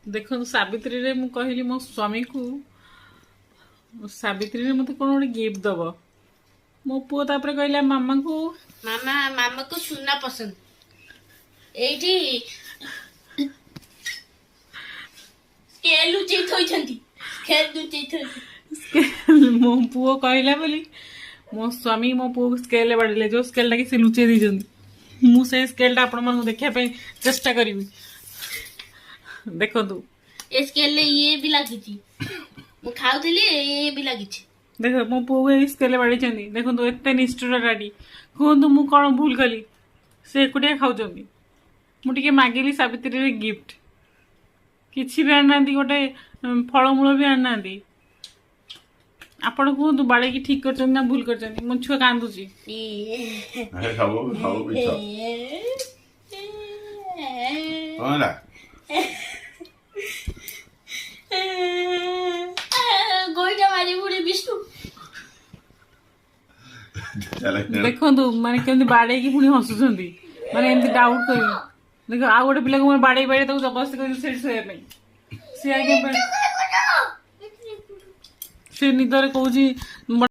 देखो सावित्री रे मु कहली मो स्वामी को सावित्री रे मते कोन गोटे गिफ्ट दब मो पुओ तापर कहला मामा को मामा मामा को सुना पसंद एठी स्केल लुचेई थोइछंती स्केल लुचेई थोइ मो पुओ कहला बोली मो स्वामी मो पुओ स्केल बाड़ले जो स्केल टा कि से लुचे दी जंदी मु से स्केल टा आपण मन देखिया पे चेष्टा करबी देखो तू ए स्केल ले ये भी लागिची मु खाउथली ये भी लागिची देखो मो पुओ ए स्केल बाड़ी चंदी देखो तू एते निष्ठुर गाडी कहतु मु कौन भूल कली से एकुटिया खाऊचंदी मु टिके मागिली सावित्री रे गिफ्ट किछि भी आना गोटे फलमूल भी आना आपण कहतु बाड़े की ठीक कर ना भूल कर मो छुआ कांदुची गोइठा मारी बुढ़ी विष्णु देखो माने केमती बाड़े की पुणी हसुचंदी माने एमती डाउट कर देखो आ गोटे पिला को बाड़े बाड़े तो जबरदस्ती कर सेठ सोया पे से आगे से निदर कहूची